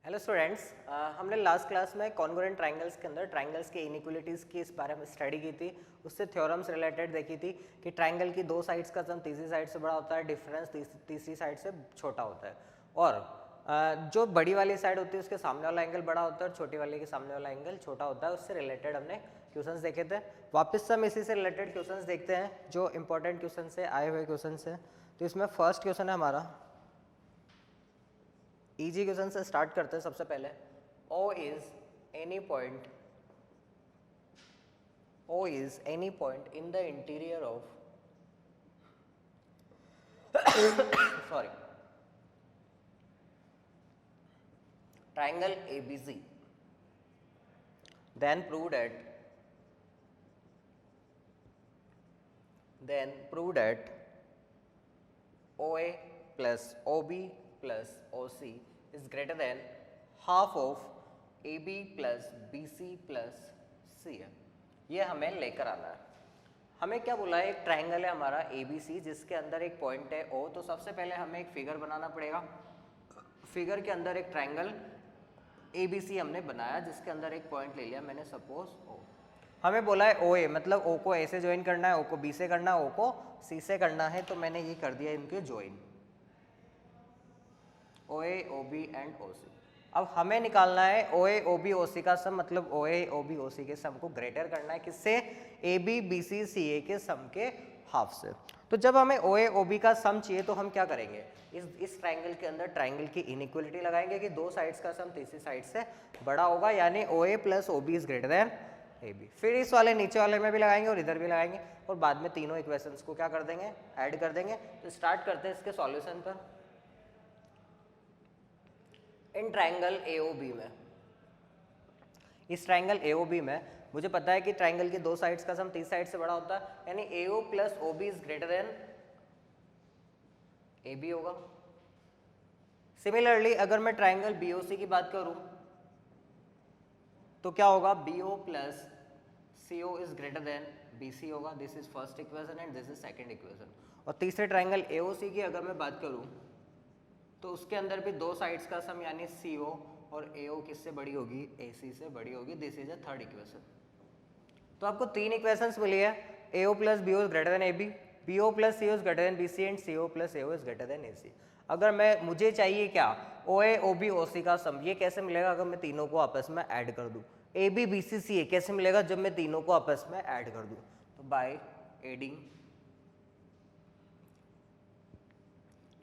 Hello students, हमने last class में congruent triangles के अंदर ट्राइंगल्स की इनइक्वालिटीज़ की इस बारे में स्टडी की थी। उससे थ्योरम्स रिलेटेड देखी थी कि ट्राइंगल की दो साइड्स का सम तीसरी साइड से बड़ा होता है, डिफरेंस तीसरी साइड से छोटा होता है, और जो बड़ी वाली साइड होती है उसके सामने वाला एंगल बड़ा होता है और छोटी वाली के सामने वाला एंगल छोटा होता है। उससे रिलेटेड हमने क्वेश्चंस देखे थे। वापस हम इसी से रिलेटेड क्वेश्चंस देखते हैं जो इंपॉर्टेंट क्वेश्चन से आए हुए क्वेश्चन से। तो इसमें फर्स्ट क्वेश्चन है हमारा, इजी क्वेश्चन से स्टार्ट करते हैं। सबसे पहले O is any point in the interior of sorry triangle ABC, then prove that OA plus OB plus OC is greater than half of AB plus BC plus CA। ये हमें लेकर आना है। हमें क्या बोला है, एक ट्राइंगल है हमारा ABC जिसके अंदर एक पॉइंट है O। तो सबसे पहले हमें एक फिगर बनाना पड़ेगा। फिगर के अंदर एक ट्राइंगल ABC हमने बनाया जिसके अंदर एक पॉइंट ले लिया मैंने, सपोज O। हमें बोला है OA, मतलब O को A से ज्वाइन करना है, O को B से करना है, O को C से करना है। तो मैंने ये कर दिया इनके join, OA, OB and OC। अब हमें निकालना है OA, OB, OC का सम, मतलब OA, OB, OC के सम को ग्रेटर करना है किससे, AB, BC, CA के सम के हाफ से। तो जब हमें OA, OB का सम चाहिए तो हम क्या करेंगे, इस ट्राइंगल के अंदर ट्राइंगल की इनइक्वालिटी लगाएंगे कि दो साइड्स का सम तीसरी साइड से बड़ा होगा, यानी OA plus OB is greater then AB। फिर इस वाले नीचे वाले में भी लगाएंगे और इधर भी लगाएंगे और बाद में तीनों इक्वेशंस को क्या कर देंगे, ऐड कर देंगे। तो स्टार्ट करते हैं इसके सॉल्यूशन पर। इन ट्राइंगल AOB में, इस ट्राइंगल AOB में मुझे पता है कि ट्राइंगल की दो साइड्स का सम तीस साइड से बड़ा होता है, यानी AO plus OB is greater then AB होगा। सिमिलरली अगर मैं ट्राइंगल BOC की बात करूं तो क्या होगा, BO plus CO is greater then BC होगा। This is first equation and this is second equation. और तीसरे ट्राइंगल AOC की अगर मैं बात करूं तो उसके अंदर भी दो साइड्स का सम यानी CO और AO किससे बड़ी होगी, AC से बड़ी होगी। This is a third equation. तो आपको तीन इक्वेशंस मिली है, AO plus BO is greater then AB, BO plus CO is greater then BC and CO plus AO is greater then AC। अगर मुझे चाहिए क्या, OA, OB, OC का सम, ये कैसे मिलेगा अगर मैं तीनों को आपस में ऐड कर दूं। AB, BC, CA कैसे मिलेगा जब मैं तीनों को आपस में ऐड कर दूं, तो बाय एडिंग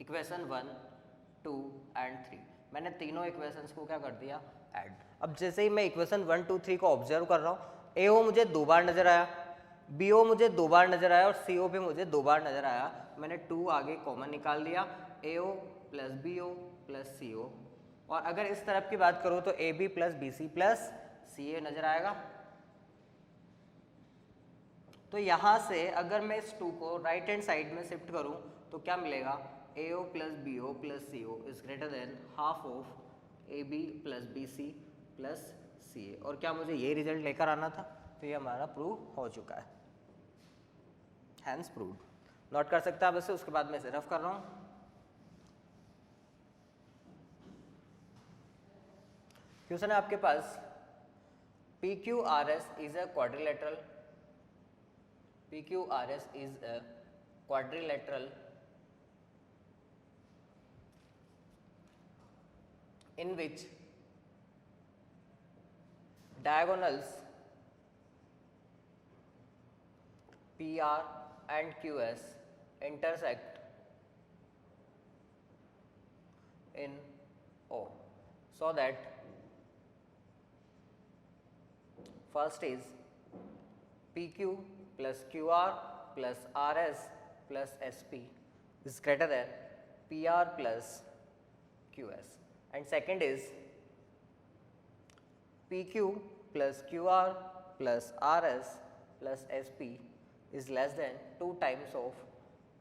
इक्वेशन 1, 2 एंड 3। मैंने तीनों इक्वेशंस को क्या कर दिया, ऐड। अब जैसे ही मैं इक्वेशन 1, 2, 3 को ऑब्जर्व कर रहा हूँ, AO मुझे दो बार नजर आया, BO मुझे दो बार नजर आया और CO भी मुझे दो बार नजर आया। मैंने 2 आगे कॉमन निकाल दिया, AO plus BO plus CO। और अगर इस तरफ की बात करूँ तो AB plus BC plus CA नजर आएगा। तो यहाँ से अगर मैं इस 2 को राइट हैंड साइड में शिफ्ट करूँ तो क्या मिलेगा, AO plus BO plus CO is greater than half of AB plus BC plus CA। और क्या मुझे ये रिजल्ट लेकर आना था, तो ये हमारा प्रूव हो चुका है, हैंस प्रूव्ड। नोट कर सकते हैं आप इसे, उसके बाद मैं इसे रफ कर रहा हूँ। क्वेश्चन है आपके पास, PQRS is a quadrilateral, PQRS is a quadrilateral in which diagonals PR and QS intersect in O, so that first is PQ plus QR plus RS plus SP is greater than PR plus QS, and second is PQ plus QR plus RS plus SP is less than 2 times of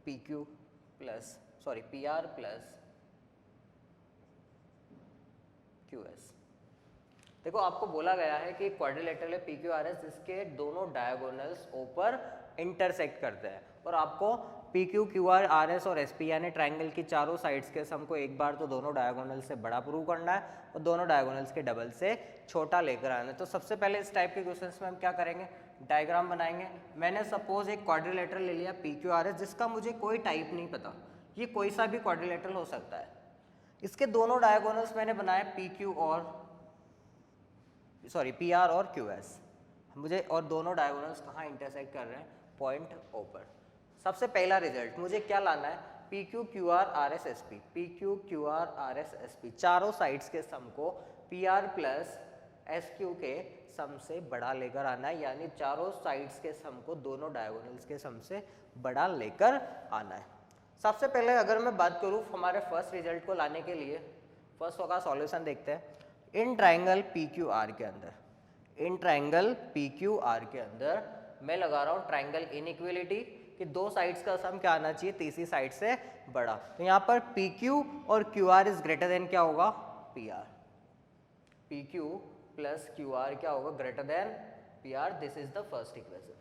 PR plus QS। देखो आपको बोला गया है कि quadrilateral है PQRS जिसके दोनों diagonals O पर इंटरसेक्ट करते हैं। और आपको P Q Q R R S और एस पी यानी ट्राइंगल की चारों साइड्स के सम को एक बार तो दोनों डायगोनल से बड़ा प्रूव करना है और दोनों डायगोनल्स के डबल से छोटा लेकर आना है। तो सबसे पहले इस टाइप के क्वेश्चंस में हम क्या करेंगे, डायग्राम बनाएंगे। मैंने सपोज एक क्वाड्रिलेटरल ले लिया पी क्यू आर एस, जिसका मुझे कोई टाइप नहीं पता, ये कोई सा भी क्वाड्रिलेटरल हो सकता है। इसके दोनों डायगोनल्स मैंने बनाए पी क्यू और पी आर और क्यू एस मुझे, और दोनों डायगोनल्स कहाँ इंटरसेक्ट कर रहे हैं, पॉइंट ओ पर। सबसे पहला रिजल्ट मुझे क्या लाना है, P Q Q R R S S P, P Q Q R R S S P चारों साइड्स के सम को P R plus S Q के सम से बड़ा लेकर आना है, यानी चारों साइड्स के सम को दोनों डायगोनल्स के सम से बड़ा लेकर आना है। सबसे पहले अगर मैं बात करूँ हमारे फर्स्ट रिजल्ट को लाने के लिए, फर्स्ट होगा सॉल्यूशन देखते हैं। इन ट्राइंगल पी क्यू आर के अंदर, in triangle P Q R के अंदर मैं लगा रहा हूँ ट्राइंगल इनइक्वलिटी कि दो साइड्स का सम क्या आना चाहिए, तीसरी साइड से बड़ा। तो यहाँ पर पी क्यू और Q R is greater than क्या होगा, P R. P Q plus Q R क्या होगा, greater than P R. This is the first equation.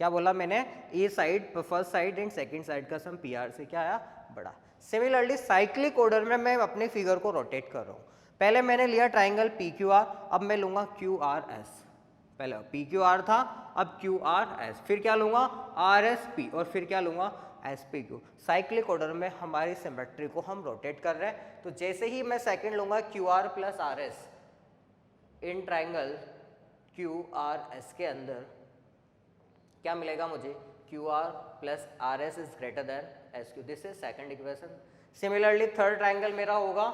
क्या बोला मैंने, A side first side and second side का सम पी आर से क्या आया, बड़ा। सिमिलरली साइक्लिक ऑर्डर में मैं अपने फिगर को रोटेट कर रहा हूँ। पहले मैंने लिया ट्राइंगल पी क्यू आर, अब मैं लूंगा क्यू आर एस। पहले पी क्यू आर था, अब क्यू आर एस, फिर क्या लूंगा आर एस पी, और फिर क्या लूंगा S P Q. Cyclic order में हमारी सिमेट्री को हम रोटेट कर रहे हैं। तो जैसे ही मैं सेकंड लूंगा Q R plus R S in triangle Q R S के अंदर क्या मिलेगा मुझे, Q R plus R S is greater then S Q. This is second equation. Similarly third triangle मेरा होगा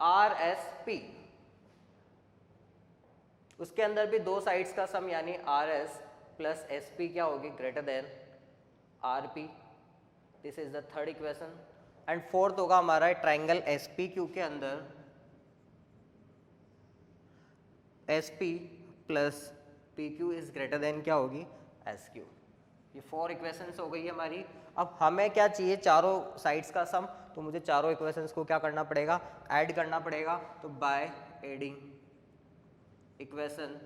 आर एस पी, उसके अंदर भी दो साइड्स का सम यानी R S plus S P क्या होगी, greater than R P. This is the third equation. And fourth होगा हमारा ट्राइंगल एस पी क्यू के अंदर S P plus P Q is greater than क्या होगी, एस क्यू। ये फोर इक्वेशंस हो गई हमारी। अब हमें क्या चाहिए, चारों साइड्स का सम। तो मुझे चारों इक्वेशंस को क्या करना पड़ेगा, ऐड करना पड़ेगा। तो बाय एडिंग इक्वेशन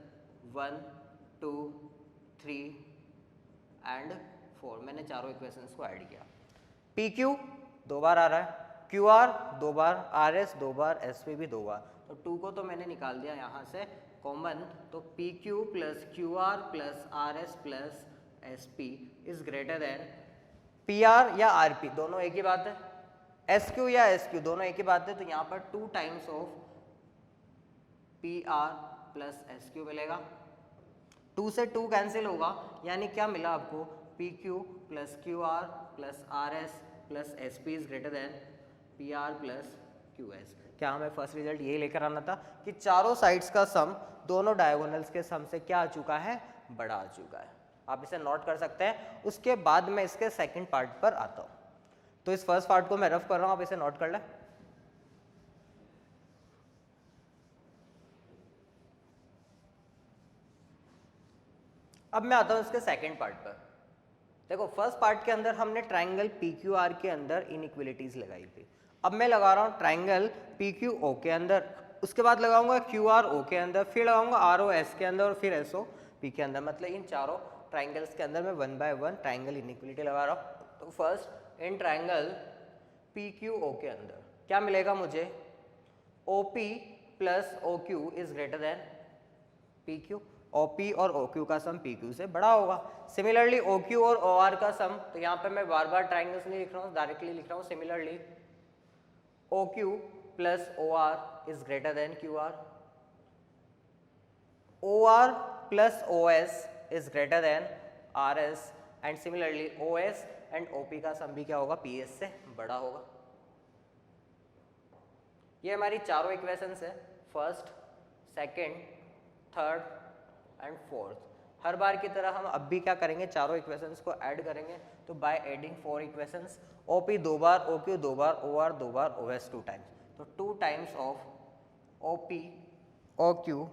1 2 3 एंड 4 मैंने चारों इक्वेशंस को ऐड किया। पी क्यू दो बार आ रहा है, क्यू आर दो बार, आर एस दो बार, एस पी भी दो बार। तो 2 को तो मैंने निकाल दिया यहाँ से कॉमन। तो P Q plus Q are plus R S plus S P is greater than P are या आर पी, दोनों एक ही बात है। एस क्यू या एस क्यू दोनों एक ही बात है। तो यहाँ पर 2 times of P R plus S Q मिलेगा। 2 से 2 कैंसिल होगा, यानी क्या मिला आपको, P Q plus Q are plus R S plus S P is greater than P are plus Q S. क्या हमें फर्स्ट रिजल्ट ये लेकर आना था कि चारों साइड्स का सम दोनों डायगोनल्स के सम से क्या आ चुका है, बड़ा आ चुका है। आप इसे नोट कर सकते हैं। उसके बाद मैं इसके सेकंड पार्ट पर आता हूँ। तो इस फर्स्ट पार्ट को मैं रफ कर रहा हूँ, आप इसे नोट कर लें। अब मैं आता हूँ इसके सेकंड पार्ट पर। देखो फर्स्ट पार्ट के अंदर हमने ट्राइंगल पी क्यू आर के अंदर इनइक्वलिटीज लगाई थी। अब मैं लगा रहा हूँ ट्राइंगल पी क्यू ओ के अंदर, उसके बाद लगाऊंगा क्यू आर ओ के अंदर, फिर लगाऊंगा आर ओ एस के अंदर और फिर एस ओ पी के अंदर। मतलब इन चारों ट्राइंगल्स के अंदर मैं 1 बाय 1 ट्राइंगल इनइक्वलिटी लगा रहा हूँ। तो first in triangle P Q O के अंदर क्या मिलेगा मुझे, O P plus O Q is greater than P Q. O P और ओ क्यू का सम पी क्यू से बड़ा होगा। सिमिलरली ओ क्यू और ओ आर का सम, तो यहाँ पे मैं बार बार ट्राइंगल्स नहीं लिख रहा हूँ, डायरेक्टली लिख रहा हूँ। Similarly O Q plus O R is greater than Q R. O R plus O S is greater than R S. And similarly O S and O P का सम भी क्या होगा, पी एस से बड़ा होगा। ये हमारी चारों इक्वेशंस है, first, second, third and fourth. हर बार की तरह हम अब भी क्या करेंगे, चारों इक्वेशंस को ऐड करेंगे। तो by adding 4 equations, O P दो बार, ओ क्यू दो बार, ओ आर दो बार, ओ एस 2 टाइम्स। तो 2 times of O P, O Q,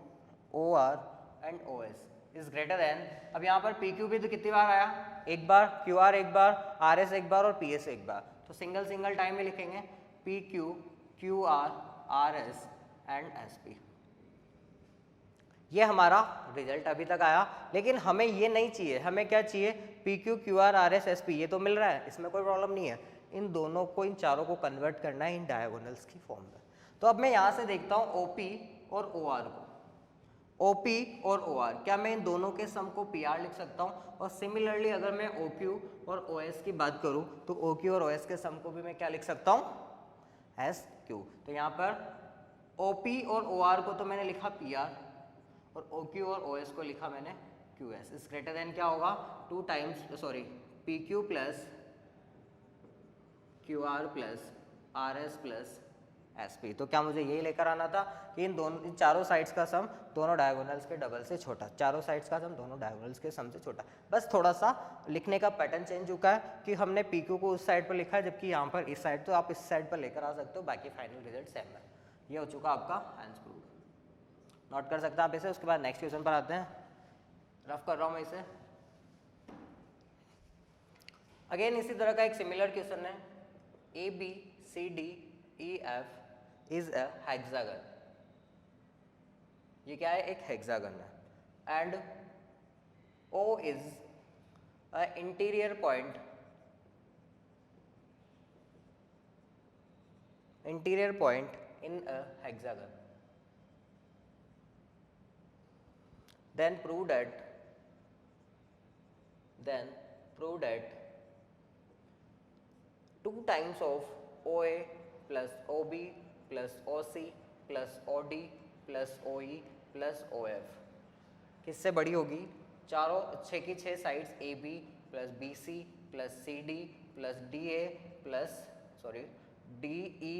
O R and O S is greater than. अब यहाँ पर पी क्यू भी तो कितनी बार आया, एक बार, क्यू आर एक बार, आर एस एक बार और पी एस एक बार। तो सिंगल सिंगल टाइम में लिखेंगे P Q, Q R S and S P. ये हमारा रिजल्ट अभी तक आया। लेकिन हमें ये नहीं चाहिए, हमें क्या चाहिए, P Q Q R R S S P ये तो मिल रहा है, इसमें कोई प्रॉब्लम नहीं है। इन दोनों को, इन चारों को कन्वर्ट करना है इन डायगोनल्स की फॉर्म में। तो अब मैं यहाँ से देखता हूँ ओपी और ओ आर को, ओपी और ओ आर, क्या मैं इन दोनों के सम को पी आर लिख सकता हूँ? और सिमिलरली अगर मैं ओ क्यू और ओ एस की बात करूँ तो ओ क्यू और ओ एस के सम को भी मैं क्या लिख सकता हूँ? S Q. तो यहाँ पर ओ पी और ओ आर को तो मैंने लिखा पी आर, और ओ क्यू और ओ एस को लिखा मैंने क्यू एस। इस ग्रेटर देन क्या होगा? 2 times sorry P Q plus Q are plus R S plus S P. तो क्या मुझे यही लेकर आना था कि इन चारों साइड्स का सम दोनों डायगोनल्स के डबल से छोटा, चारों साइड्स का सम दोनों डायगोनल्स के सम से छोटा। बस थोड़ा सा लिखने का पैटर्न चेंज हुआ है कि हमने पी क्यू को उस साइड पर लिखा है जबकि यहाँ पर इस साइड, तो आप इस साइड पर लेकर आ सकते हो, बाकी फाइनल रिजल्ट सेम है। ये हो चुका आपका हैंस प्रूफ, नोट कर सकते हैं आप इसे। उसके बाद नेक्स्ट क्वेश्चन पर आते हैं, रफ कर रहा हूँ मैं इसे। अगेन इसी तरह का एक सिमिलर क्वेश्चन है, A B C D E F is a hexagon. ये क्या है? एक हेक्सागन है। And O is a interior point, interior point in a hexagon, then prove that 2 times of OA plus OB plus OC plus OD plus OE plus OF किससे बड़ी होगी? चारों 6 की 6 sides AB plus BC plus CD plus DA plus DE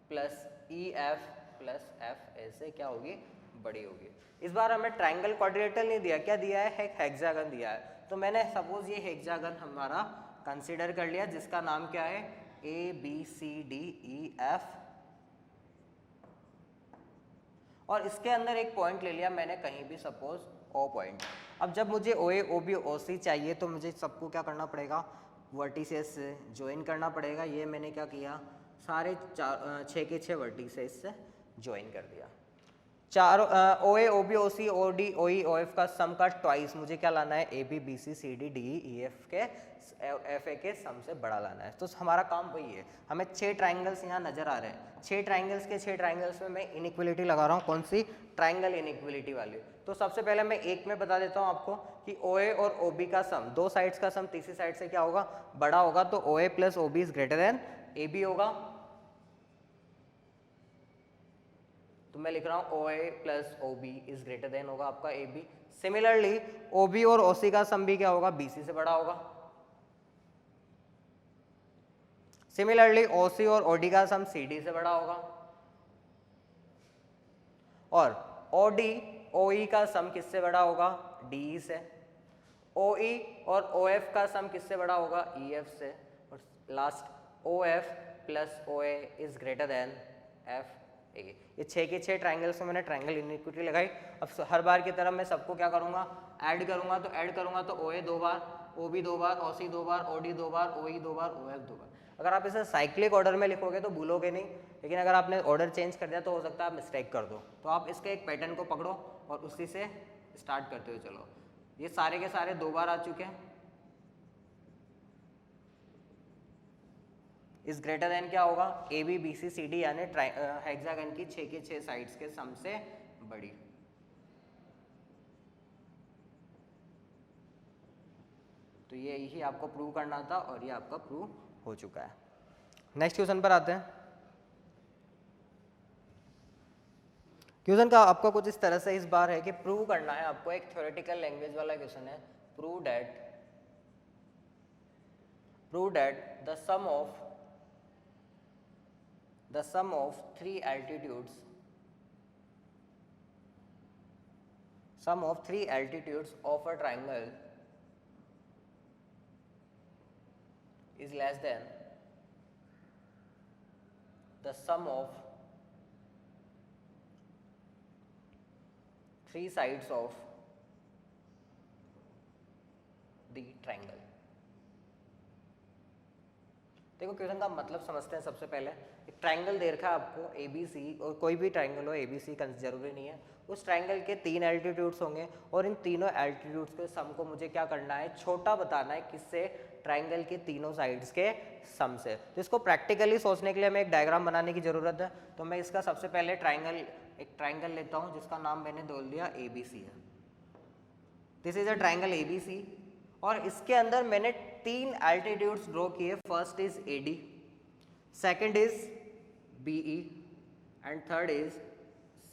plus EF plus F ऐसे क्या होगी? बड़ी होगी। इस बार हमें ट्राइंगल क्वाड्रिलेटरल नहीं दिया, क्या दिया है? हेक्सागन दिया है। तो मैंने सपोज ये हेक्सागन हमारा कंसीडर कर लिया जिसका नाम क्या है? A B C D E F, और इसके अंदर एक पॉइंट ले लिया मैंने कहीं भी, सपोज O पॉइंट। अब जब मुझे OA OB OC चाहिए तो मुझे सबको क्या करना पड़ेगा? वर्टिसेस से ज्वाइन करना पड़ेगा। ये मैंने क्या किया? सारे 6 के 6 वर्टिसेस से ज्वाइन कर दिया। चारों OA OB OC OD OE OF का सम का ट्वाइस मुझे क्या लाना है? AB BC CD DE EF के FA के सम से बड़ा लाना है। तो हमारा काम वही है। हमें 6 ट्राइंगल्स यहाँ नजर आ रहे हैं, 6 ट्राइंगल्स के 6 ट्राइंगल्स में मैं इनइक्वलिटी लगा रहा हूँ। कौन सी? ट्राइंगल इनइक्वलिटी वाली। तो सबसे पहले मैं एक में बता देता हूँ आपको कि OA और OB का सम, दो साइड्स का सम तीसरी साइड से क्या होगा? बड़ा होगा। तो OA plus OB is greater then AB होगा। तो मैं लिख रहा हूँ OA plus OB is greater then होगा आपका AB। सिमिलरली OB और OC का सम भी क्या होगा? BC से बड़ा होगा। सिमिलरली OC और OD का सम CD से बड़ा होगा। और OD OE का सम किससे बड़ा होगा? DE से। OE और OF का सम किससे बड़ा होगा? EF से। और last OF plus OA is greater then FA। ये 6 के 6 ट्राइंगल्स में मैंने ट्राइंगल इनइक्विटी लगाई। अब हर बार की तरह मैं सबको क्या करूंगा? ऐड करूंगा। तो ऐड करूंगा तो OA 2 bar, OB 2 bar, OC 2 bar, OD 2 bar, OE 2 bar, OF 2 बार। अगर आप इसे साइक्लिक ऑर्डर में लिखोगे तो भूलोगे नहीं, लेकिन अगर आपने ऑर्डर चेंज कर दिया तो हो सकता है आप मिस्टेक कर दो। तो आप इसके एक पैटर्न को पकड़ो और उसी से स्टार्ट करते हुए चलो। ये सारे के सारे 2 बार आ चुके हैं। इस ग्रेटर देन क्या होगा? AB BC CD यानी हेक्सागन की 6 के 6 साइड्स के सम से बड़ी। तो ये यही आपको प्रूव करना था और ये आपका प्रूव हो चुका है। नेक्स्ट क्वेश्चन पर आते हैं। क्वेश्चन का आपका कुछ इस तरह से इस बार है कि प्रूव करना है आपको, एक थ्योरेटिकल लैंग्वेज वाला क्वेश्चन है। Prove that the sum of 3 altitudes of a triangle is less than the sum of 3 sides of the triangle. देखो क्वेश्चन का मतलब समझते हैं। सबसे पहले एक ट्राइंगल दे रखा है आपको ए बी सी, और कोई भी ट्राइंगल हो ए बी सी जरूरी नहीं है। उस ट्राइंगल के 3 एल्टीट्यूड्स होंगे और इन तीनों एल्टीट्यूड्स के सम को मुझे क्या करना है, छोटा बताना है। किससे? ट्राइंगल के तीनों साइड्स के सम से। तो इसको प्रैक्टिकली सोचने के लिए हमें एक डायग्राम बनाने की जरूरत है। तो मैं इसका सबसे पहले एक ट्राइंगल लेता हूँ जिसका नाम मैंने बोल दिया ए बी सी है। This is a triangle A B C, और इसके अंदर मैंने 3 एल्टीट्यूड्स ड्रॉ किए। First is A D, second is B E and third is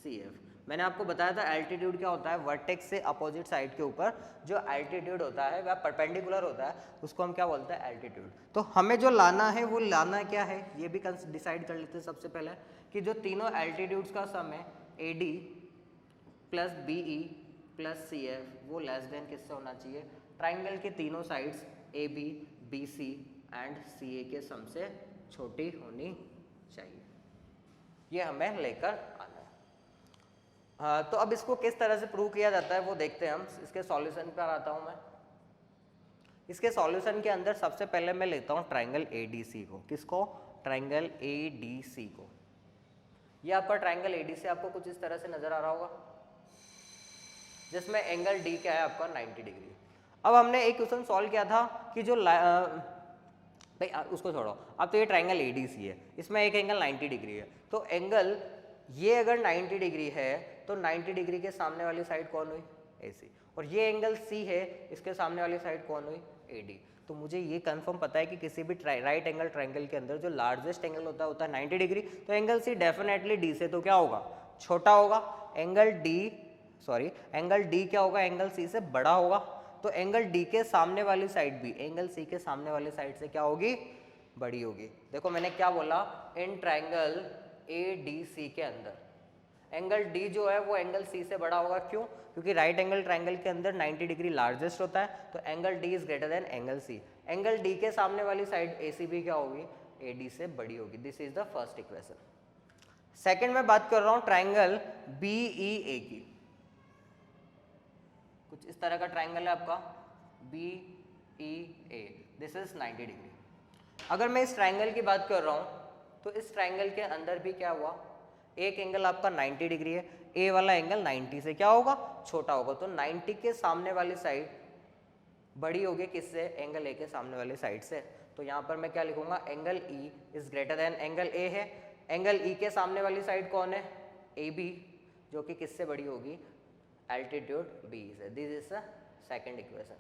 C F. मैंने आपको बताया था एल्टीट्यूड क्या होता है, वर्टेक्स से अपोजिट साइड के ऊपर जो एल्टीट्यूड होता है वह परपेंडिकुलर होता है, उसको हम क्या बोलते हैं, एल्टीट्यूड। तो हमें जो लाना है वो लाना क्या है, ये भी डिसाइड कर लेते हैं सबसे पहले कि जो तीनों एल्टीट्यूड्स का सम है A D plus B E plus C F, वो लेस देन किससे होना चाहिए, ट्राइंगल के तीनों sides A B B C and C A के सम से छोटी होनी चाहिए। ये हमें लेकर आना है। हाँ, तो अब इसको किस तरह से प्रूव किया जाता है वो देखते हैं हम। इसके सॉल्यूशन पर आता हूँ मैं। इसके सॉल्यूशन के अंदर सबसे पहले मैं लेता हूँ ट्राइंगल ए डी सी को। किसको? ट्राइंगल ए डी सी को। ये आपका ट्राइंगल ए डी सी आपको कुछ इस तरह से नजर आ रहा होगा, जिसमें एंगल डी क्या है आपका 90 डिग्री। अब हमने एक क्वेश्चन सॉल्व किया था कि जो भाई उसको छोड़ो, अब तो ये ट्राइंगल ए डी सी है, इसमें एक एंगल 90 डिग्री है। तो एंगल ये अगर 90 डिग्री है तो 90 डिग्री के सामने वाली साइड कौन हुई, ए सी, और ये एंगल सी है, इसके सामने वाली साइड कौन हुई, ए डी। तो मुझे ये कंफर्म पता है कि किसी भी राइट एंगल ट्राइंगल के अंदर जो लार्जेस्ट एंगल होता है 90 डिग्री। तो एंगल सी डेफिनेटली डी से तो क्या होगा, छोटा होगा। एंगल डी क्या होगा, एंगल सी से बड़ा होगा। तो एंगल डी के सामने वाली साइड भी एंगल सी के सामने वाली साइड से क्या होगी, बड़ी होगी। देखो मैंने क्या बोला, इन ट्राइंगल ए डी सी के अंदर एंगल डी जो है वो एंगल सी से बड़ा होगा। क्यों? क्योंकि राइट एंगल ट्राइंगल के अंदर 90 डिग्री लार्जेस्ट होता है, तो angle D is greater than angle C. Angle D के सामने वाली साइड ए सी भी क्या होगी, ए डी से बड़ी होगी। This is the first equation. Second में बात कर रहा हूं ट्राइंगल बी ई ए की। कुछ इस तरह का ट्राइंगल है आपका B E A, this is 90 degree. अगर मैं इस ट्राइंगल की बात कर रहा हूं तो इस ट्राइंगल के अंदर भी क्या हुआ, एक एंगल आपका 90 डिग्री है, ए वाला एंगल 90 से क्या होगा, छोटा होगा। तो 90 के सामने वाली साइड बड़ी होगी किससे, एंगल ए के सामने वाली साइड से। तो यहाँ पर मैं क्या लिखूंगा, angle E is greater than angle A है। एंगल ई के सामने वाली साइड कौन है, ए बी, जो कि किससे बड़ी होगी, एल्टीट्यूड बी से। This is the second equation.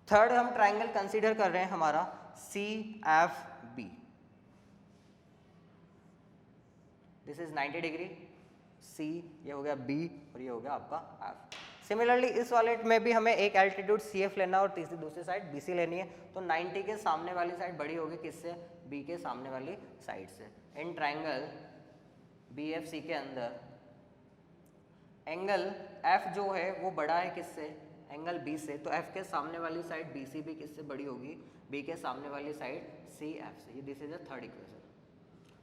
Third हम ट्राइंगल कंसीडर कर रहे हैं हमारा C F B. This is 90 degree, C ये हो गया बी और ये हो गया आपका एफ। सिमिलरली इस वाले में भी हमें एक एल्टीट्यूड सी एफ लेना और दूसरी साइड बी सी लेनी है। तो 90 के सामने वाली साइड बड़ी होगी किससे, बी के सामने वाली साइड से। इन ट्राइंगल बी एफ सी के अंदर एंगल एफ जो है वो बड़ा है किससे, एंगल बी से। तो एफ के सामने वाली साइड बी सी भी किससे बड़ी होगी, बी के सामने वाली साइड सी एफ से। This is a third equation.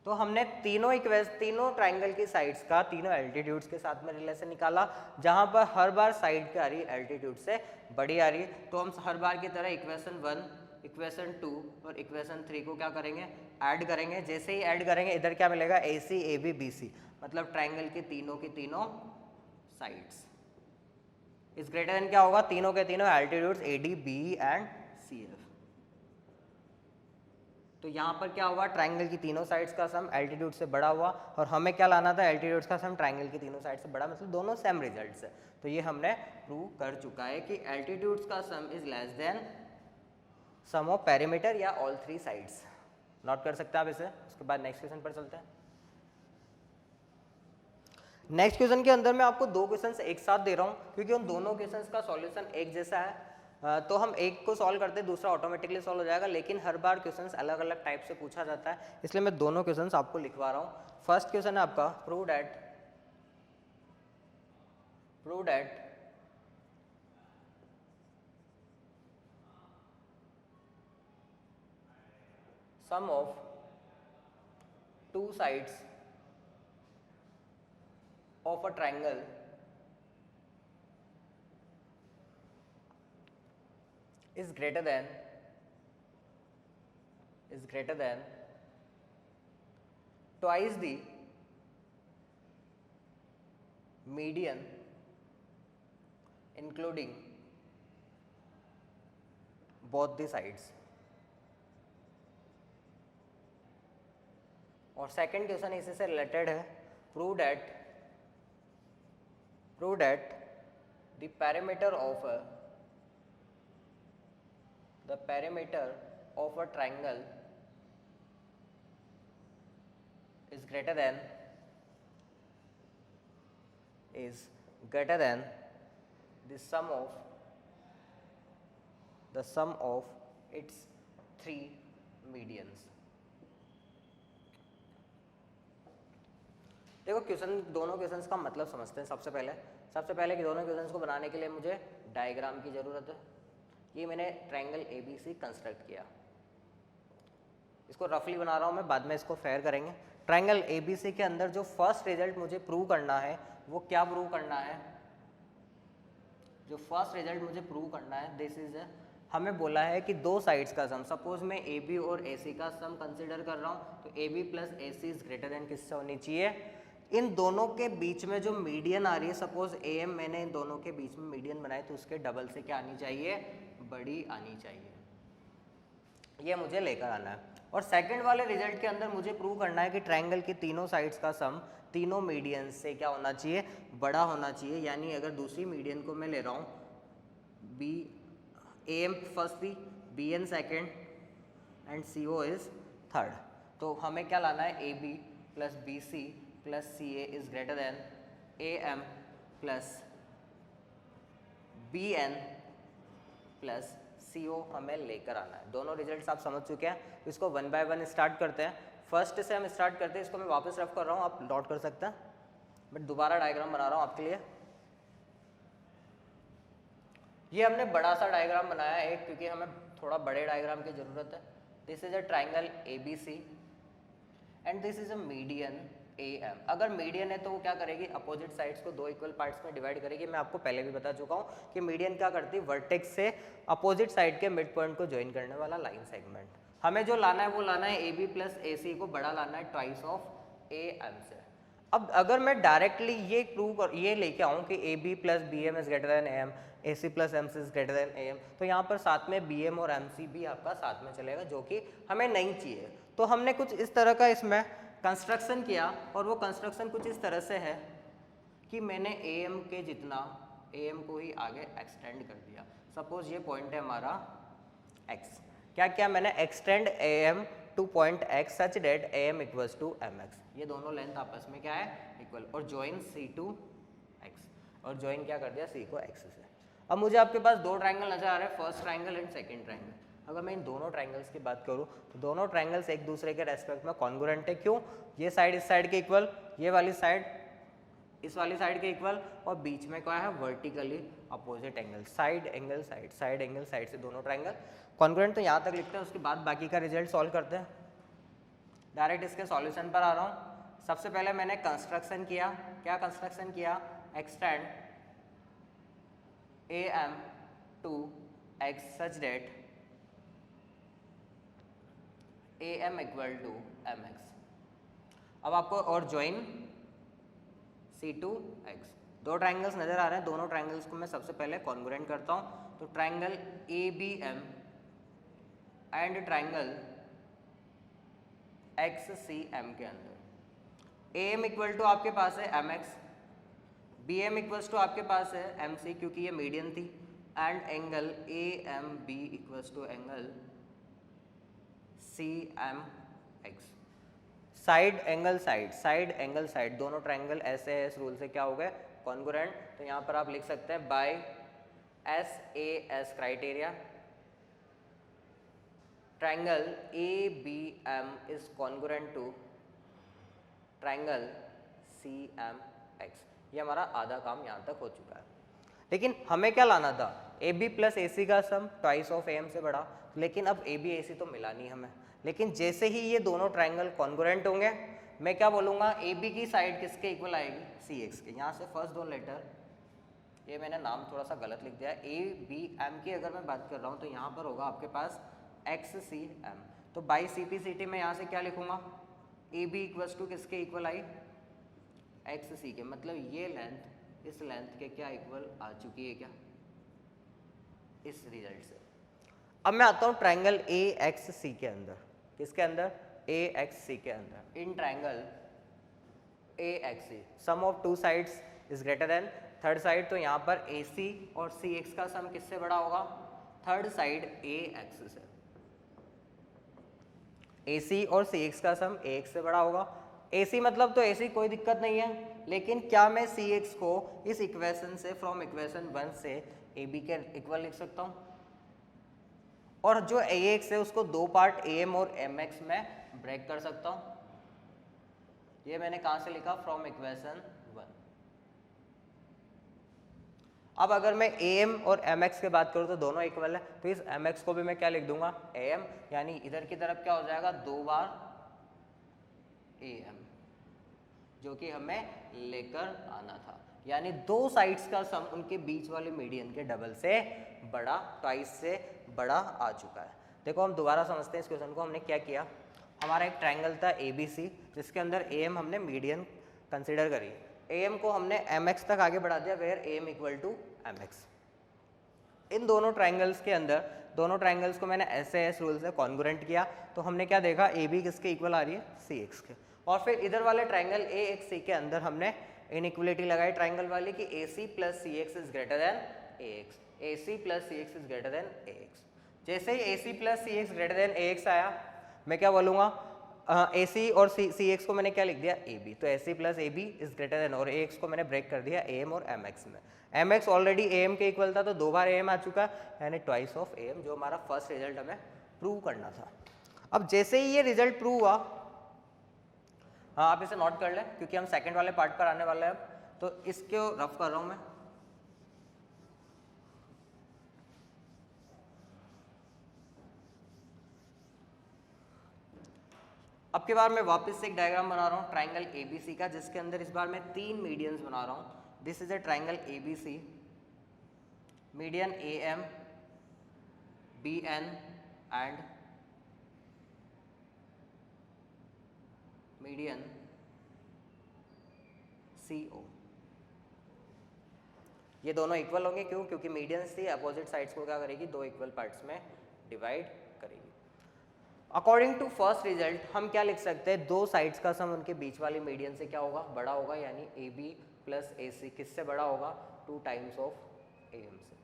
तो हमने तीनों ट्राइंगल की साइड्स का तीनों एल्टीट्यूड्स के साथ में रिलेशन निकाला, जहां पर हर बार साइड क्या आ रही है, एल्टीट्यूड से बड़ी आ रही है। तो हम हर बार की तरह इक्वेशन 1, इक्वेशन 2 और इक्वेशन 3 को क्या करेंगे, ऐड करेंगे। जैसे ही ऐड करेंगे इधर क्या मिलेगा, ए सी ए बी बी सी, मतलब ट्राइंगल की तीनों साइड्स इज ग्रेटर देन क्या होगा, तीनों के तीनों altitudes A D B and C F. तो यहाँ पर क्या हुआ, ट्राइंगल की तीनों साइड्स का सम एल्टीट्यूड से बड़ा हुआ, और हमें क्या लाना था, एल्टीट्यूड्स का सम ट्राइंगल की तीनों साइड से बड़ा, मतलब दोनों सेम रिजल्ट्स है। तो ये हमने प्रूव कर चुका है कि एल्टीट्यूड्स का sum is less than sum of perimeter या ऑल 3 साइड्स। नोट कर सकते हैं आप इसे। उसके बाद नेक्स्ट क्वेश्चन पर चलते हैं। नेक्स्ट क्वेश्चन के अंदर मैं आपको 2 क्वेश्चन एक साथ दे रहा हूँ, क्योंकि उन दोनों क्वेश्चन का सॉल्यूशन एक जैसा है। तो हम एक को सॉल्व करते हैं, दूसरा ऑटोमेटिकली सॉल्व हो जाएगा, लेकिन हर बार क्वेश्चंस अलग अलग टाइप से पूछा जाता है, इसलिए मैं दोनों क्वेश्चंस आपको लिखवा रहा हूँ। फर्स्ट क्वेश्चन है आपका prove that sum of 2 sides of a triangle is greater is greater than twice the median including both the sides. और सेकंड क्वेश्चन इसी से रिलेटेड है, prove that the perimeter of a triangle is greater than the sum of its three medians. देखो दोनों questions का मतलब समझते हैं। सबसे पहले कि दोनों क्वेश्चंस को बनाने के लिए मुझे डायग्राम की ज़रूरत है। ये मैंने ट्रायंगल ABC कंस्ट्रक्ट किया, इसको रफली बना रहा हूँ मैं, बाद में इसको फेयर करेंगे। ट्रायंगल ABC के अंदर जो फर्स्ट रिजल्ट मुझे प्रूव करना है वो क्या प्रूव करना है? जो फर्स्ट रिजल्ट मुझे प्रूव करना है दिस इज, हमें बोला है कि दो साइड्स का सम, सपोज मैं AB और AC का सम कंसिडर कर रहा हूँ तो AB plus AC is greater then किससे होनी चाहिए? इन दोनों के बीच में जो मीडियन आ रही है, सपोज AM मैंने इन दोनों के बीच में मीडियन बनाई तो उसके डबल से क्या आनी चाहिए? बड़ी आनी चाहिए। ये मुझे लेकर आना है। और सेकंड वाले रिजल्ट के अंदर मुझे प्रूव करना है कि ट्रायंगल की तीनों साइड्स का सम तीनों मीडियन से क्या होना चाहिए? बड़ा होना चाहिए। यानी अगर दूसरी मीडियन को मैं ले रहा हूँ AM फर्स्ट थी, BN second and CO is third, तो हमें क्या लाना है? AB plus BC plus CA is greater then AM plus BN plus CO हमें लेकर आना है। दोनों रिजल्ट्स आप समझ चुके हैं, इसको वन बाय वन स्टार्ट करते हैं। फर्स्ट से हम स्टार्ट करते हैं, इसको मैं वापस रफ कर रहा हूँ, आप नोट कर सकते हैं, बट दोबारा डायग्राम बना रहा हूँ आपके लिए। ये हमने बड़ा सा डायग्राम बनाया है एक, क्योंकि हमें थोड़ा बड़े डायग्राम की ज़रूरत है। This is a triangle ABC and this is a median AM। अगर मीडियन है तो वो क्या करेगी? अपोजिट साइड्स को दो इक्वल पार्ट्स में डिवाइड करेगी। मैं आपको पहले भी बता चुका हूँ कि मीडियन क्या करती है? वर्टेक्स से अपोजिट साइड के मिड पॉइंट को ज्वाइन करने वाला लाइन सेगमेंट। हमें जो लाना है वो लाना है AB प्लस AC को बड़ा लाना है ट्वाइस ऑफ AM से। अब अगर मैं डायरेक्टली ये लेके आऊँ कि AB plus BM is greater then AM, AC plus MC is greater then AM, तो यहाँ पर साथ में BM और MC भी आपका साथ में चलेगा, जो कि हमें नहीं चाहिए। तो हमने कुछ इस तरह का इसमें कंस्ट्रक्शन किया, और वो कंस्ट्रक्शन कुछ इस तरह से है कि मैंने AM के जितना AM को ही आगे एक्सटेंड कर दिया। सपोज ये पॉइंट है हमारा X, क्या किया मैंने? Extend AM to point X such that AM equals to MX। ये दोनों लेंथ आपस में क्या है? इक्वल। और ज्वाइन C टू X, और ज्वाइन क्या कर दिया? C को X से। अब मुझे आपके पास दो ट्राइंगल नजर आ रहे हैं, first triangle and second triangle. अगर मैं इन दोनों ट्राइंगल्स की बात करूं तो दोनों ट्राइंगल्स एक दूसरे के रेस्पेक्ट में कॉन्ग्रुएंट है। क्यों? ये साइड इस साइड के इक्वल, ये वाली साइड इस वाली साइड के इक्वल, और बीच में क्या है? Vertically opposite angle, side angle side, side angle side से दोनों ट्राइंगल कॉन्ग्रुएंट। तो यहाँ तक लिखते हैं, उसके बाद बाकी का रिजल्ट सॉल्व करते हैं। डायरेक्ट इसके सॉल्यूशन पर आ रहा हूँ। सबसे पहले मैंने कंस्ट्रक्शन किया। क्या कंस्ट्रक्शन किया? Extend AM to X such that AM equal to MX। अब आपको और ज्वाइन C टू X। दो ट्राइंगल्स नजर आ रहे हैं, दोनों ट्राइंगल्स को मैं सबसे पहले कॉन्ग्रुएंट करता हूं। तो triangle ABM and triangle XCM के अंदर AM इक्वल टू आपके पास है MX, BM इक्वल्स टू आपके पास है MC क्योंकि ये मीडियन थी, and angle AMB equals to angle CMX। Side angle side, side angle side, दोनों ट्राइंगल SAS रूल से क्या हो गए? कॉन्ग्रुएंट। तो यहाँ पर आप लिख सकते हैं by SAS criteria triangle ABM is congruent to triangle CMX। ये हमारा आधा काम यहाँ तक हो चुका है। लेकिन हमें क्या लाना था? AB प्लस AC का सम ट्वाइस ऑफ AM से बड़ा, लेकिन अब AB AC तो मिला नहीं हमें। लेकिन जैसे ही ये दोनों ट्राइंगल कॉन्ग्रुएंट होंगे, मैं क्या बोलूँगा? AB की साइड किसके इक्वल आएगी? CX के। यहाँ से फर्स्ट दो लेटर, ये मैंने नाम थोड़ा सा गलत लिख दिया है, ABM की अगर मैं बात कर रहा हूँ तो यहाँ पर होगा आपके पास XCM। तो by C P C T में यहाँ से क्या लिखूंगा, ए बी इक्वल्स टू किसके इक्वल आई, एक्स सी के, मतलब ये लेंथ इस लेंथ के क्या इक्वल आ चुकी है क्या, इस रिजल्ट से। अब मैं आता हूँ ट्राइंगल ए एक्स सी के अंदर, किसके अंदर, ए एक्स सी के अंदर। In triangle A X C sum of two sides is greater than third side, तो यहाँ पर ए सी और सी एक्स का सम किससे बड़ा होगा, थर्ड साइड ए एक्स से। ए सी और सी एक्स का सम ए एक्स से बड़ा होगा। ए सी मतलब तो ए सी कोई दिक्कत नहीं है, लेकिन क्या मैं सी एक्स को इस इक्वेशन से, फ्रॉम इक्वेशन 1 से ए बी के इक्वल लिख सकता हूँ, और जो ए एक्स है उसको दो पार्ट ए एम और एम एक्स में ब्रेक कर सकता हूँ। ये मैंने कहाँ से लिखा, फ्रॉम इक्वेशन 1। अब अगर मैं ए एम और एम एक्स की बात करूँ तो दोनों इक्वल है, तो इस एम एक्स को भी मैं क्या लिख दूंगा, ए एम, यानी इधर की तरफ क्या हो जाएगा, दो बार ए एम, जो कि हमें लेकर आना था। यानी दो साइड्स का सम उनके बीच वाले मीडियन के डबल से बड़ा, ट्वाइस से बड़ा आ चुका है। देखो हम दोबारा समझते हैं इस क्वेश्चन को। हमने क्या किया, हमारा एक ट्राइंगल था ए बी सी, जिसके अंदर ए एम हमने मीडियन कंसिडर करी, ए एम को हमने एम एक्स तक आगे बढ़ा दिया, where A M equal to M X. इन दोनों ट्राइंगल्स के अंदर, दोनों ट्राइंगल्स को मैंने ऐसे एस रूल से कॉन्ग्रुएंट किया, तो हमने क्या देखा, ए बी किसके इक्वल आ रही है, सी एक्स के। और फिर इधर वाले ट्राइंगल ए एक्स सी के अंदर हमने इनइक्वलिटी लगाई ट्राइंगल वाली कि A C plus C X is greater than A X, A C plus C X is greater than A X. जैसे ही A C plus C X greater than A X आया, मैं क्या बोलूँगा, ए सी और सी एक्स को मैंने क्या लिख दिया, ए बी, तो A C plus A B is greater than, और ए एक्स को मैंने ब्रेक कर दिया ए एम और एम एक्स में। M X already A M के इक्वल था, तो दो बार ए एम आ चुका है, यानी ट्वाइस ऑफ ए एम, जो हमारा फर्स्ट रिजल्ट हमें प्रूव करना था। अब जैसे ही ये रिजल्ट प्रूव हुआ, हाँ आप इसे नोट कर लें क्योंकि हम सेकंड वाले पार्ट पर आने वाले हैं, तो इसको रफ कर रहा हूँ मैं। अब की बार मैं वापस से एक डायग्राम बना रहा हूँ ट्राइंगल एबीसी का, जिसके अंदर इस बार मैं तीन मीडियंस बना रहा हूँ। This is a triangle ABC, median A M, B N and median C O. ये दोनों इक्वल होंगे, क्यों, क्योंकि मीडियन सी अपोजिट साइड्स को क्या करेगी, दो इक्वल पार्ट्स में डिवाइड करेगी। अकॉर्डिंग टू फर्स्ट रिजल्ट हम क्या लिख सकते हैं, दो साइड्स का सम उनके बीच वाले मीडियन से क्या होगा, बड़ा होगा, यानी ए बी प्लस ए सी किससे बड़ा होगा, 2 टाइम्स ऑफ ए एम से।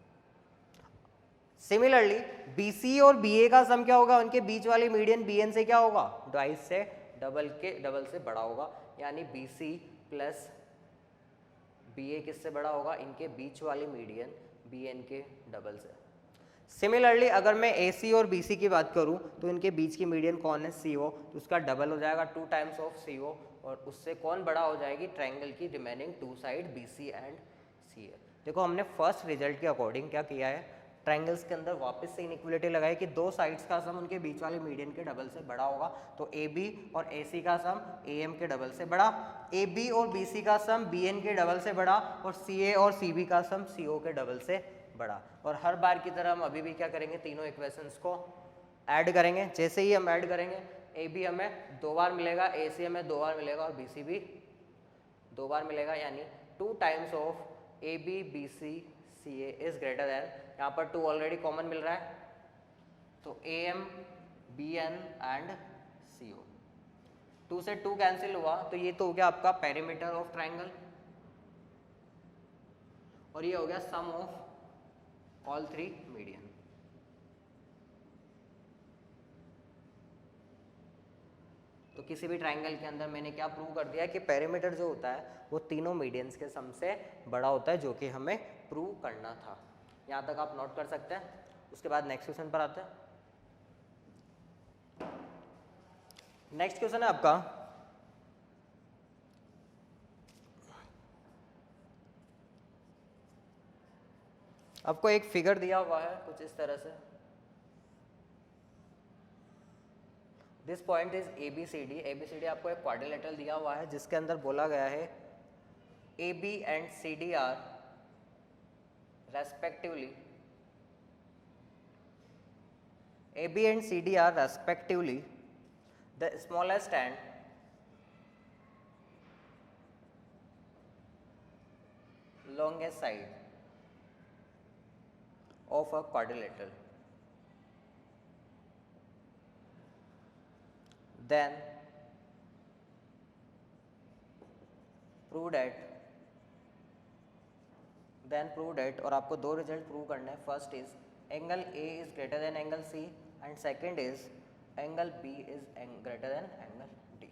सिमिलरली बी सी और बी ए का सम क्या होगा, उनके बीच वाले मीडियन बी एन से क्या होगा, ट्वाइस से डबल से बड़ा होगा, यानी बी सी प्लस बी ए किससे बड़ा होगा, इनके बीच वाले मीडियन बी एन के डबल से। सिमिलरली अगर मैं ए सी और बी सी की बात करूं तो इनके बीच की मीडियन कौन है, सी ओ, तो उसका डबल हो जाएगा 2 टाइम्स ऑफ सी ओ, और उससे कौन बड़ा हो जाएगी, ट्राइंगल की remaining two side B C and C A. देखो हमने फर्स्ट रिजल्ट के अकॉर्डिंग क्या किया है, ट्राइंगल्स के अंदर वापस से इनइक्वलिटी लगाई कि दो साइड्स का सम उनके बीच वाले मीडियन के डबल से बड़ा होगा, तो ए बी और ए सी का सम ए एम के डबल से बड़ा, ए बी और बी सी का सम बी एन के डबल से बड़ा, और सी ए और सी बी का सम सी ओ के डबल से बड़ा। और हर बार की तरह हम अभी भी क्या करेंगे, तीनों इक्वेशंस को ऐड करेंगे। जैसे ही हम ऐड करेंगे, ए बी हमें 2 बार मिलेगा, ए सी हमें 2 बार मिलेगा, और बी सी भी 2 बार मिलेगा, यानी 2 times of A B B C C A is greater than, यहाँ पर 2 ऑलरेडी कॉमन मिल रहा है, तो A M B N and C O. 2 से 2 कैंसिल हुआ, तो ये तो हो गया आपका पेरीमीटर ऑफ ट्राइंगल, और ये हो गया सम ऑफ ऑल 3 मीडियन। तो किसी भी ट्राइंगल के अंदर मैंने क्या प्रूव कर दिया कि पेरीमीटर जो होता है वो तीनों मीडियंस के सम से बड़ा होता है, जो कि हमें प्रूव करना था। यहाँ तक आप नोट कर सकते हैं। उसके बाद नेक्स्ट क्वेश्चन पर आते हैं। नेक्स्ट क्वेश्चन है आपका, आपको एक फिगर दिया हुआ है कुछ इस तरह से, this point is A B C D. A B C D आपको एक क्वाड्रिलेटरल दिया हुआ है, जिसके अंदर बोला गया है A B and C D are respectively AB and CD are respectively the smallest and longest side of a quadrilateral. Then prove that और आपको दो रिजल्ट प्रूव करने हैं. First is angle A is greater than angle C and second is angle B is greater than angle D.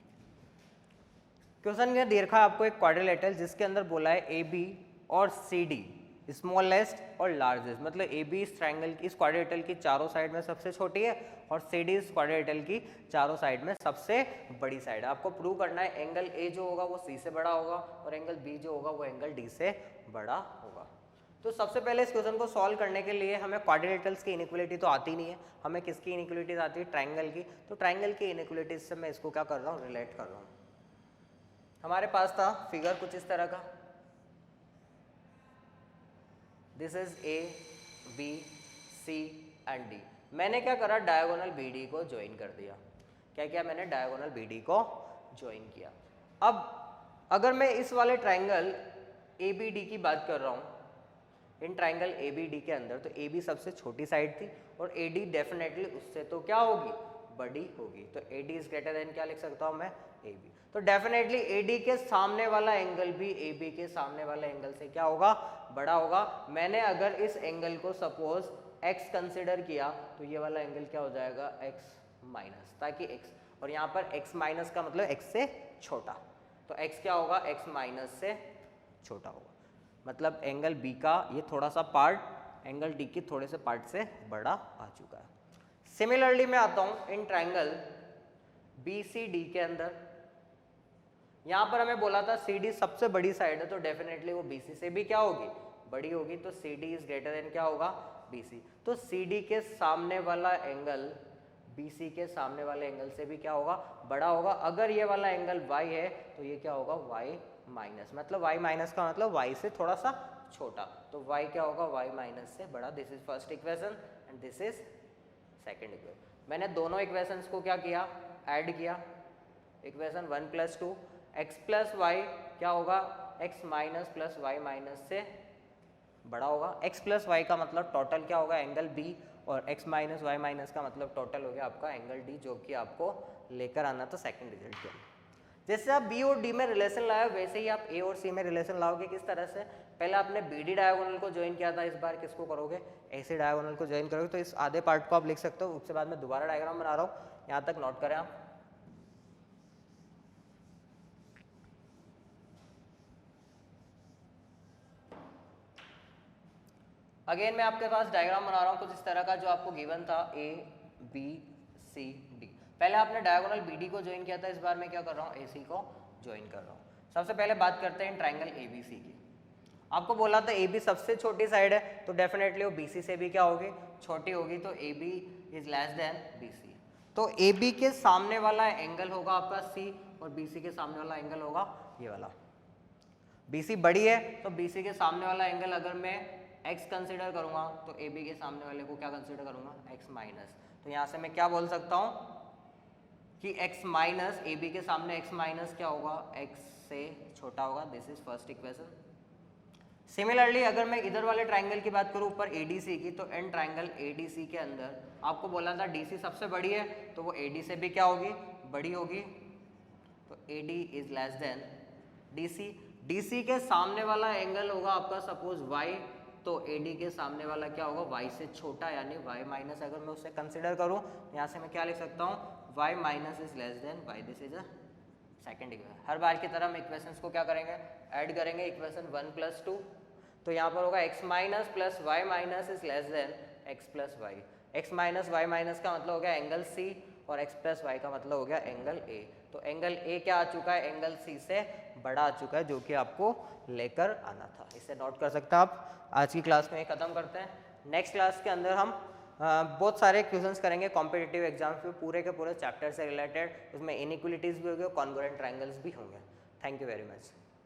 Question में दे रखा है आपको एक क्वाड्रिलेटरल जिसके अंदर बोला है AB और CD स्मॉलेस्ट और लार्जेस्ट, मतलब AB इस ट्रायंगल की, इस क्वाड्रिलेटरल की चारों साइड में सबसे छोटी है और CD इस क्वाड्रिलेटरल की चारों साइड में सबसे बड़ी साइड है. आपको प्रूव करना है एंगल A जो होगा वो C से बड़ा होगा और एंगल B जो होगा वो एंगल D से बड़ा होगा. तो सबसे पहले इस क्वेश्चन को सॉल्व करने के लिए हमें क्वाड्रिलेटरल्स की इनइक्वालिटी तो आती नहीं है, हमें किसकी इनइक्वालिटीज आती है? ट्रायंगल की. तो ट्रायंगल की इनइक्वालिटीज से मैं इसको क्या कर रहा हूँ? रिलेट कर रहा हूँ. हमारे पास था फिगर कुछ इस तरह का. This is A, B, C and D. मैंने क्या करा? डायगोनल BD को ज्वाइन कर दिया. क्या किया मैंने? डायगोनल BD को ज्वाइन किया. अब अगर मैं इस वाले ट्रायंगल ABD की बात कर रहा हूँ, इन ट्रायंगल ABD के अंदर, तो AB सबसे छोटी साइड थी और AD डेफिनेटली उससे तो क्या होगी? बड़ी होगी. तो AD इज ग्रेटर देन क्या लिख सकता हूँ मैं? AB. तो डेफिनेटली AD के सामने वाला एंगल भी AB के सामने वाले एंगल से क्या होगा? बड़ा होगा. मैंने अगर इस एंगल को सपोज x कंसिडर किया तो ये वाला एंगल क्या हो जाएगा? x माइनस, ताकि x, और यहाँ पर x माइनस का मतलब x से छोटा, तो x क्या होगा? x माइनस से छोटा होगा. मतलब एंगल B का ये थोड़ा सा पार्ट एंगल D के थोड़े से पार्ट से बड़ा आ चुका है. सिमिलरली मैं आता हूँ इन ट्रायंगल BCD के अंदर. यहाँ पर हमें बोला था CD सबसे बड़ी साइड है तो डेफिनेटली वो BC से भी क्या होगी? बड़ी होगी. तो CD इज ग्रेटर देन क्या होगा? BC. तो CD के सामने वाला एंगल BC के सामने वाले एंगल से भी क्या होगा? बड़ा होगा. अगर ये वाला एंगल Y है तो ये क्या होगा? Y माइनस, मतलब Y माइनस का मतलब Y से थोड़ा सा छोटा, तो Y क्या होगा? Y माइनस से बड़ा. This is first equation and this is second equation. मैंने दोनों इक्वेशंस को क्या किया? ऐड किया. इक्वेशन 1 + 2 x + y क्या होगा? x minus plus y minus से बड़ा होगा. x + y का मतलब टोटल क्या होगा? एंगल B, और x माइनस y माइनस का मतलब टोटल हो गया आपका एंगल D, जो कि आपको लेकर आना था सेकंड रिजल्ट के. जैसे आप B और D में रिलेशन लाए वैसे ही आप A और C में रिलेशन लाओगे. किस तरह से? पहले आपने BD डायगोनल को ज्वाइन किया था, इस बार किसको करोगे? AC डायगोनल को ज्वाइन करोगे. तो इस आधे पार्ट को आप लिख सकते हो. उसके बाद मैं दोबारा डायग्राम बना रहा हूँ, यहाँ तक नोट करें आप. अगेन मैं आपके पास डायग्राम बना रहा हूँ कुछ इस तरह का, जो आपको गिवन था A, B, C, D. पहले आपने डायगोनल BD को ज्वाइन किया था, इस बार मैं क्या कर रहा हूँ? AC को ज्वाइन कर रहा हूँ. सबसे पहले बात करते हैं ट्रायंगल ABC की. आपको बोला था AB सबसे छोटी साइड है तो डेफिनेटली वो BC से भी क्या होगी? छोटी होगी. तो AB is less then BC. तो AB के सामने वाला एंगल होगा आपका C और BC के सामने वाला एंगल होगा ये वाला. BC बड़ी है तो BC के सामने वाला एंगल अगर मैं x कंसिडर करूंगा तो AB के सामने वाले को क्या कंसिडर करूंगा? x minus. तो यहाँ से मैं क्या बोल सकता हूँ कि x माइनस, AB के सामने x माइनस क्या होगा? x से छोटा होगा. This is first equation. Similarly अगर मैं इधर वाले ट्रायंगल की बात करूँ ऊपर ADC की, तो इन ट्रायंगल ADC के अंदर आपको बोला था DC सबसे बड़ी है तो वो AD से भी क्या होगी? बड़ी होगी. तो AD is less then DC. DC के सामने वाला एंगल होगा आपका सपोज Y, तो AD के सामने वाला क्या होगा? Y से छोटा, यानी Y माइनस. अगर मैं उसे कंसिडर करूं यहाँ से मैं क्या लिख सकता हूँ? Y minus is less than Y. This is a second equation. हर बार की तरह हम इक्वेशंस को क्या करेंगे? ऐड करेंगे. इक्वेशन 1 + 2, तो यहाँ पर होगा x minus plus y minus is less than x plus y. x minus y minus का मतलब हो गया एंगल C और x प्लस y का मतलब हो गया एंगल A. तो एंगल A क्या आ चुका है? एंगल C से बड़ा आ चुका है, जो कि आपको लेकर आना था. इसे नोट कर सकते हैं आप. आज की क्लास में ये खत्म करते हैं. नेक्स्ट क्लास के अंदर हम बहुत सारे क्वेश्चंस करेंगे कॉम्पिटिटिव एग्जाम्स में, पूरे के पूरे चैप्टर से रिलेटेड. उसमें इनइक्वालिटीज भी होंगे, कॉन्ग्रुएंट ट्रायंगल्स भी होंगे. Thank you very much.